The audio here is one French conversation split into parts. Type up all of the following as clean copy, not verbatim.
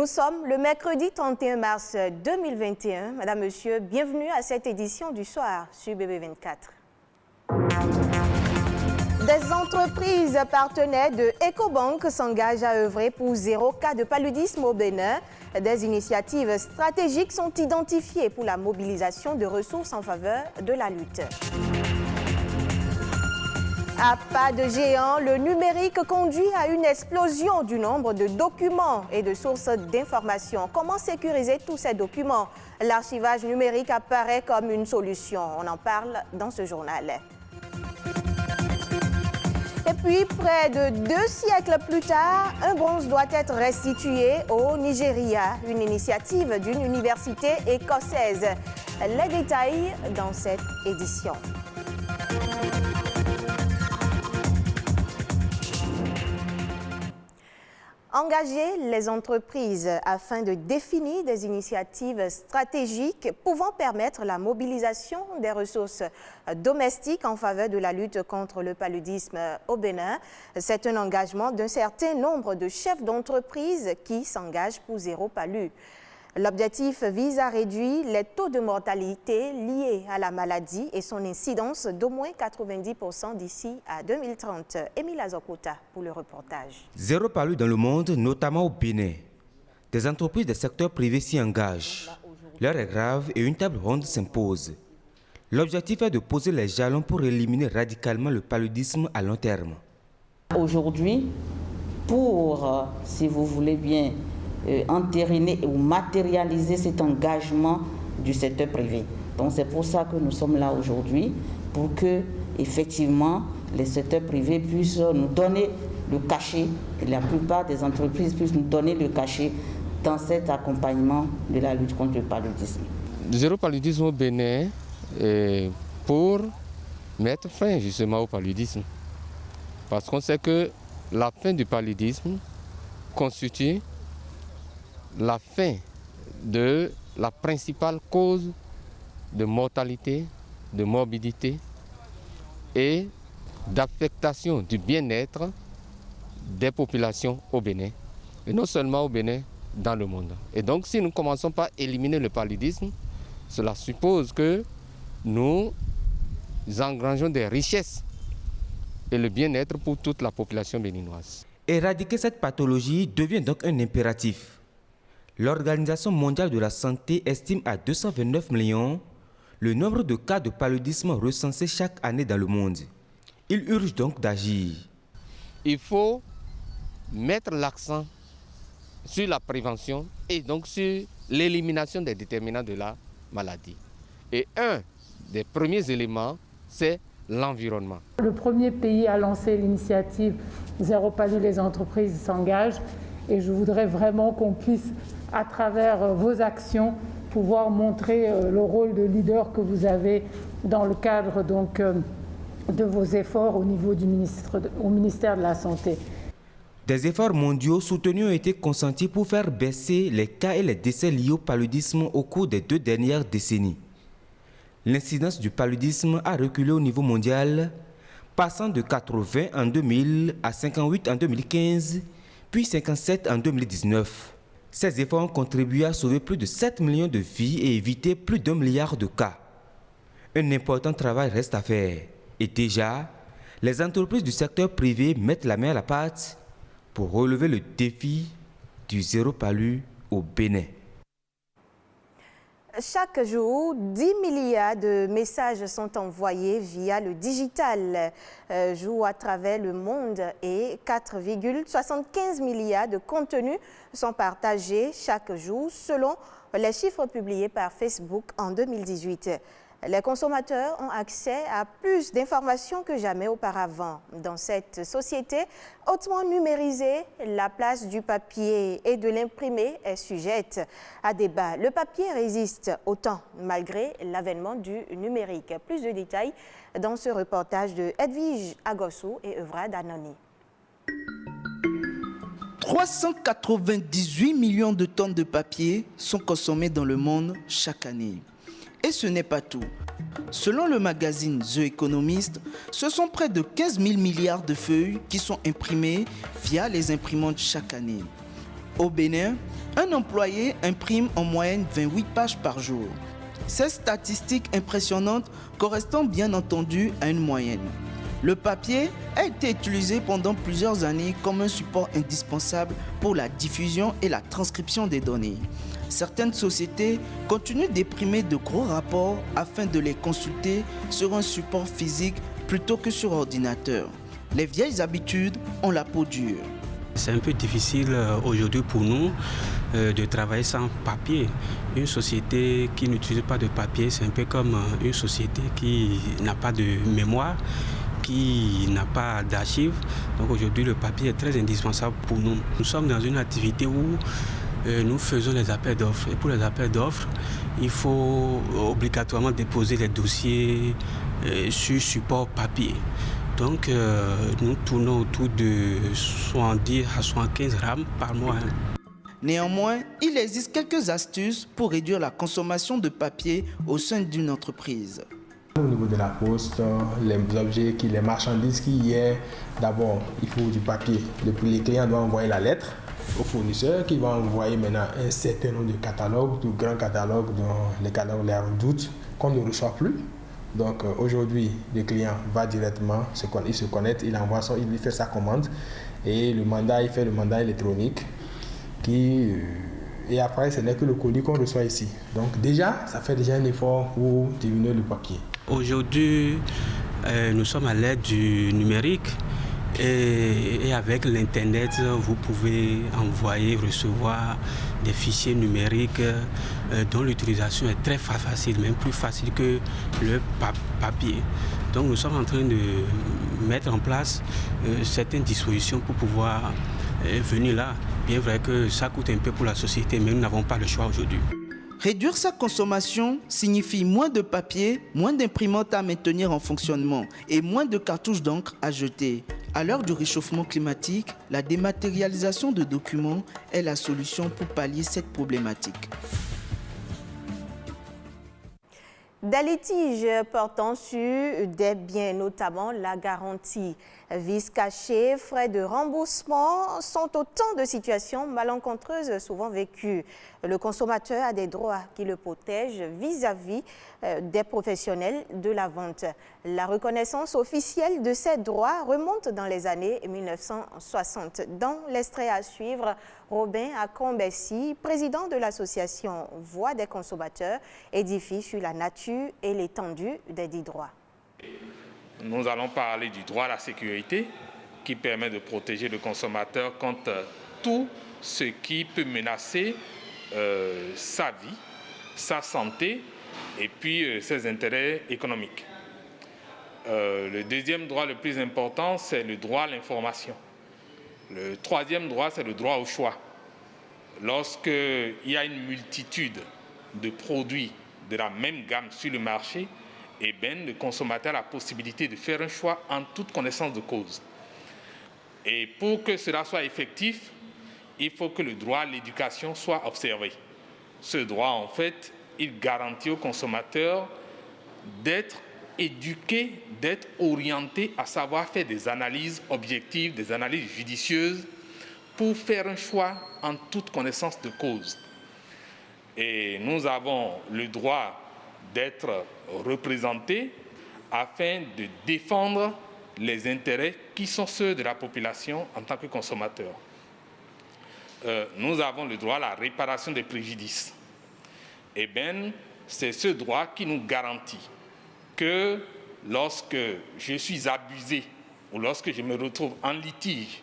Nous sommes le mercredi 31 mars 2021. Madame, Monsieur, bienvenue à cette édition du soir sur BB24. Des entreprises partenaires de EcoBank s'engagent à œuvrer pour 0 cas de paludisme au Bénin. Des initiatives stratégiques sont identifiées pour la mobilisation de ressources en faveur de la lutte. À pas de géant, le numérique conduit à une explosion du nombre de documents et de sources d'informations. Comment sécuriser tous ces documents? L'archivage numérique apparaît comme une solution. On en parle dans ce journal. Et puis, près de 2 siècles plus tard, un bronze doit être restitué au Nigeria, une initiative d'une université écossaise. Les détails dans cette édition. Engager les entreprises afin de définir des initiatives stratégiques pouvant permettre la mobilisation des ressources domestiques en faveur de la lutte contre le paludisme au Bénin. C'est un engagement d'un certain nombre de chefs d'entreprise qui s'engagent pour 0 palu. L'objectif vise à réduire les taux de mortalité liés à la maladie et son incidence d'au moins 90% d'ici à 2030. Émile Azokota pour le reportage. 0 palu dans le monde, notamment au Bénin. Des entreprises du secteur privé s'y engagent. L'heure est grave et une table ronde s'impose. L'objectif est de poser les jalons pour éliminer radicalement le paludisme à long terme. Aujourd'hui, pour, si vous voulez bien, entériner ou matérialiser cet engagement du secteur privé. Donc c'est pour ça que nous sommes là aujourd'hui, pour que effectivement les secteurs privés puissent nous donner le cachet, et la plupart des entreprises puissent nous donner le cachet dans cet accompagnement de la lutte contre le paludisme. 0 paludisme au Bénin pour mettre fin justement au paludisme. Parce qu'on sait que la fin du paludisme constitue la fin de la principale cause de mortalité, de morbidité et d'affectation du bien-être des populations au Bénin. Et non seulement au Bénin, dans le monde. Et donc si nous ne commençons pas à éliminer le paludisme, cela suppose que nous engrangeons des richesses et le bien-être pour toute la population béninoise. Éradiquer cette pathologie devient donc un impératif. L'Organisation mondiale de la santé estime à 229 millions le nombre de cas de paludisme recensés chaque année dans le monde. Il urge donc d'agir. Il faut mettre l'accent sur la prévention et donc sur l'élimination des déterminants de la maladie. Et un des premiers éléments, c'est l'environnement. Le premier pays à lancer l'initiative 0 palu, les entreprises s'engagent. Et je voudrais vraiment qu'on puisse, à travers vos actions, pouvoir montrer le rôle de leader que vous avez dans le cadre donc, de vos efforts au niveau du ministère de la Santé. Des efforts mondiaux soutenus ont été consentis pour faire baisser les cas et les décès liés au paludisme au cours des 2 dernières décennies. L'incidence du paludisme a reculé au niveau mondial, passant de 80 en 2000 à 58 en 2015, puis 57 en 2019. Ces efforts ont contribué à sauver plus de 7 millions de vies et éviter plus d'1 milliard de cas. Un important travail reste à faire. Et déjà, les entreprises du secteur privé mettent la main à la pâte pour relever le défi du 0 palu au Bénin. Chaque jour, 10 milliards de messages sont envoyés via le digital jour à travers le monde et 4,75 milliards de contenus sont partagés chaque jour selon les chiffres publiés par Facebook en 2018. Les consommateurs ont accès à plus d'informations que jamais auparavant. Dans cette société hautement numérisée, la place du papier et de l'imprimé est sujette à débat. Le papier résiste au temps malgré l'avènement du numérique. Plus de détails dans ce reportage de Edwige Agossou et Evra Danoni. 398 millions de tonnes de papier sont consommées dans le monde chaque année. Et ce n'est pas tout. Selon le magazine The Economist, ce sont près de 15 000 milliards de feuilles qui sont imprimées via les imprimantes chaque année. Au Bénin, un employé imprime en moyenne 28 pages par jour. Ces statistiques impressionnantes correspondent bien entendu à une moyenne. Le papier a été utilisé pendant plusieurs années comme un support indispensable pour la diffusion et la transcription des données. Certaines sociétés continuent d'imprimer de gros rapports afin de les consulter sur un support physique plutôt que sur ordinateur. Les vieilles habitudes ont la peau dure. C'est un peu difficile aujourd'hui pour nous de travailler sans papier. Une société qui n'utilise pas de papier, c'est un peu comme une société qui n'a pas de mémoire, qui n'a pas d'archives. Donc aujourd'hui, le papier est très indispensable pour nous. Nous sommes dans une activité où nous faisons les appels d'offres. Et pour les appels d'offres, il faut obligatoirement déposer les dossiers sur support papier. Donc nous tournons autour de 70 à 75 rames par mois. Néanmoins, il existe quelques astuces pour réduire la consommation de papier au sein d'une entreprise. Au niveau de la poste, les objets, les marchandises qu'il y a, d'abord, il faut du papier. Les clients doivent envoyer la lettre au fournisseur qui va envoyer maintenant un certain nombre de catalogues, de grands catalogues, dont les catalogues les redoutent, qu'on ne reçoit plus. Donc aujourd'hui, le client va directement, il se connecte, il fait sa commande et il fait le mandat électronique et après ce n'est que le colis qu'on reçoit ici. Donc déjà, ça fait déjà un effort pour diminuer le papier. Aujourd'hui, nous sommes à l'aide du numérique et avec l'Internet, vous pouvez envoyer, recevoir des fichiers numériques dont l'utilisation est très facile, même plus facile que le papier. Donc nous sommes en train de mettre en place certaines dispositions pour pouvoir venir là. Bien vrai que ça coûte un peu pour la société, mais nous n'avons pas le choix aujourd'hui. Réduire sa consommation signifie moins de papier, moins d'imprimantes à maintenir en fonctionnement et moins de cartouches d'encre à jeter. À l'heure du réchauffement climatique, la dématérialisation de documents est la solution pour pallier cette problématique. Des litiges portant sur des biens, notamment la garantie, vices cachés, frais de remboursement, sont autant de situations malencontreuses souvent vécues. Le consommateur a des droits qui le protègent vis-à-vis des professionnels de la vente. La reconnaissance officielle de ces droits remonte dans les années 1960. Dans l'extrait à suivre, Robin Akombessi, président de l'association Voix des consommateurs, édifie sur la nature et l'étendue des dits droits. Nous allons parler du droit à la sécurité qui permet de protéger le consommateur contre tout ce qui peut menacer sa vie, sa santé et puis ses intérêts économiques. Le deuxième droit le plus important, c'est le droit à l'information. Le troisième droit, c'est le droit au choix. Lorsqu'il y a une multitude de produits de la même gamme sur le marché, eh bien, le consommateur a la possibilité de faire un choix en toute connaissance de cause. Et pour que cela soit effectif, il faut que le droit à l'éducation soit observé. Ce droit, en fait, il garantit au consommateur d'être éduqué, d'être orienté à savoir faire des analyses objectives, des analyses judicieuses pour faire un choix en toute connaissance de cause. Et nous avons le droit d'être représentés afin de défendre les intérêts qui sont ceux de la population en tant que consommateur. Nous avons le droit à la réparation des préjudices. Eh bien, c'est ce droit qui nous garantit que lorsque je suis abusé ou lorsque je me retrouve en litige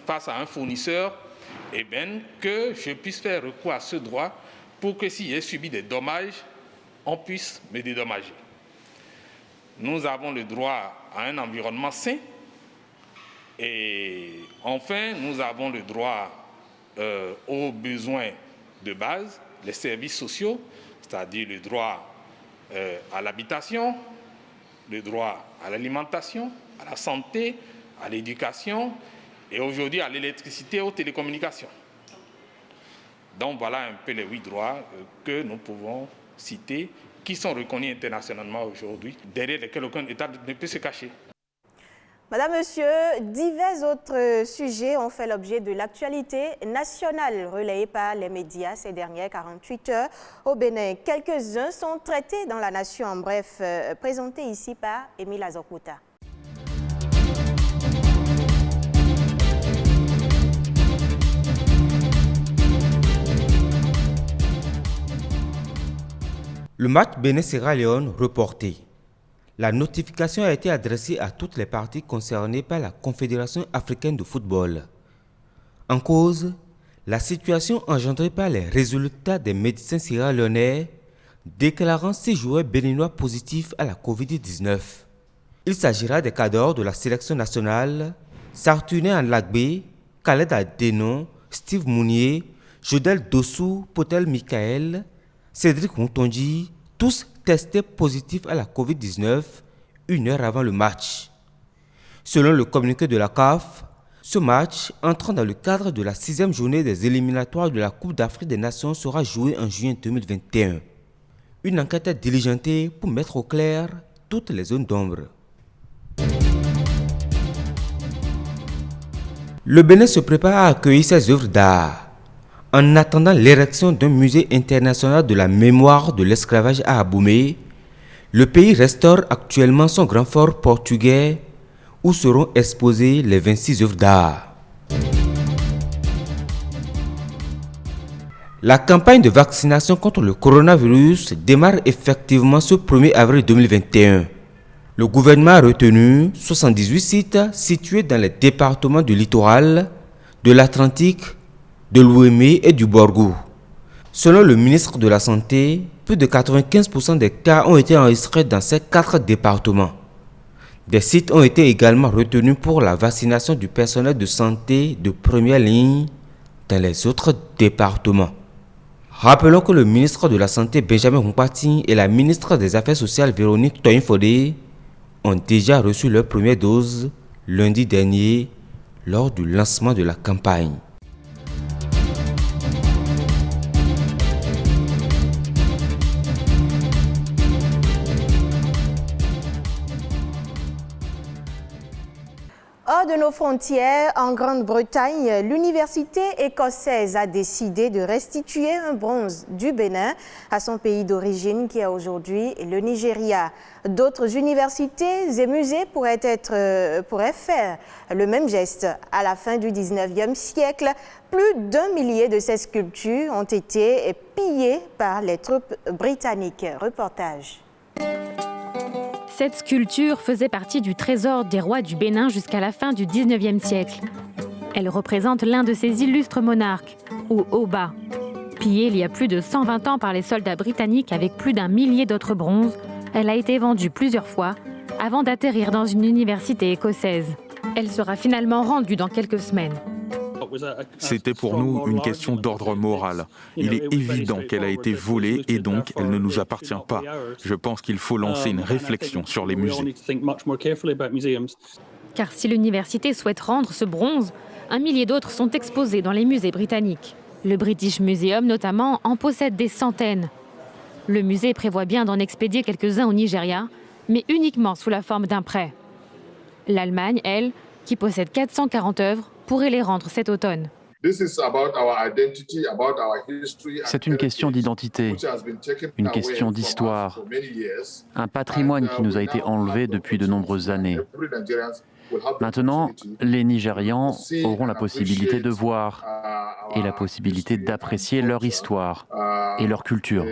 face à un fournisseur, eh bien, que je puisse faire recours à ce droit pour que si j'ai subi des dommages, on puisse me dédommager. Nous avons le droit à un environnement sain. Et enfin, nous avons le droit aux besoins de base, les services sociaux, c'est-à-dire le droit à l'habitation, le droit à l'alimentation, à la santé, à l'éducation et aujourd'hui à l'électricité et aux télécommunications. Donc voilà un peu les 8 droits que nous pouvons citer, qui sont reconnus internationalement aujourd'hui, derrière lesquels aucun État ne peut se cacher. Madame, Monsieur, divers autres sujets ont fait l'objet de l'actualité nationale relayée par les médias ces dernières 48 heures au Bénin. Quelques-uns sont traités dans la nation. En bref, présentés ici par Émile Azokouta. Le match Bénin-Sierra Leone reporté. La notification a été adressée à toutes les parties concernées par la Confédération africaine de football. En cause, la situation engendrée par les résultats des médecins sierra-léonais déclarant 6 joueurs béninois positifs à la Covid-19. Il s'agira des cadors de la sélection nationale, Sartuné Anlagbe, Khaled Adenon, Steve Mounier, Jodel Dossou, Potel Michael, Cédric Moutonji, tous testés positifs à la Covid-19 une heure avant le match. Selon le communiqué de la CAF, ce match, entrant dans le cadre de la 6e journée des éliminatoires de la Coupe d'Afrique des Nations, sera joué en juin 2021. Une enquête est diligentée pour mettre au clair toutes les zones d'ombre. Le Bénin se prépare à accueillir ses œuvres d'art. En attendant l'érection d'un musée international de la mémoire de l'esclavage à Abomey, le pays restaure actuellement son grand fort portugais où seront exposées les 26 œuvres d'art. La campagne de vaccination contre le coronavirus démarre effectivement ce 1er avril 2021. Le gouvernement a retenu 78 sites situés dans les départements du littoral, de l'Atlantique, de l'Ouémé et du Borgou. Selon le ministre de la Santé, plus de 95% des cas ont été enregistrés dans ces 4 départements. Des sites ont été également retenus pour la vaccination du personnel de santé de première ligne dans les autres départements. Rappelons que le ministre de la Santé Benjamin Humpati et la ministre des Affaires sociales Véronique Toyin-Fodé ont déjà reçu leur première dose lundi dernier lors du lancement de la campagne. Hors de nos frontières, en Grande-Bretagne, l'université écossaise a décidé de restituer un bronze du Bénin à son pays d'origine qui est aujourd'hui le Nigeria. D'autres universités et musées pourraient faire le même geste. À la fin du 19e siècle, plus d'1 millier de ces sculptures ont été pillées par les troupes britanniques. Reportage. Cette sculpture faisait partie du trésor des rois du Bénin jusqu'à la fin du 19e siècle. Elle représente l'un de ces illustres monarques, ou Oba. Pillée il y a plus de 120 ans par les soldats britanniques avec plus d'1 millier d'autres bronzes, elle a été vendue plusieurs fois avant d'atterrir dans une université écossaise. Elle sera finalement rendue dans quelques semaines. C'était pour nous une question d'ordre moral. Il est évident qu'elle a été volée et donc elle ne nous appartient pas. Je pense qu'il faut lancer une réflexion sur les musées. Car si l'université souhaite rendre ce bronze, 1 millier d'autres sont exposés dans les musées britanniques. Le British Museum notamment en possède des centaines. Le musée prévoit bien d'en expédier quelques-uns au Nigeria, mais uniquement sous la forme d'un prêt. L'Allemagne, elle, qui possède 440 œuvres, pourrait les rendre cet automne. C'est une question d'identité, une question d'histoire, un patrimoine qui nous a été enlevé depuis de nombreuses années. Maintenant, les Nigérians auront la possibilité de voir et la possibilité d'apprécier leur histoire et leur culture.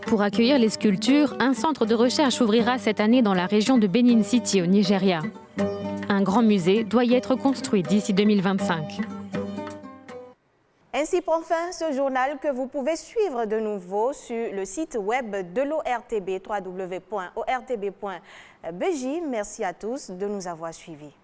Pour accueillir les sculptures, un centre de recherche ouvrira cette année dans la région de Benin City au Nigeria. Un grand musée doit y être construit d'ici 2025. Ainsi prend fin ce journal que vous pouvez suivre de nouveau sur le site web de l'ORTB, www.ortb.bj. Merci à tous de nous avoir suivis.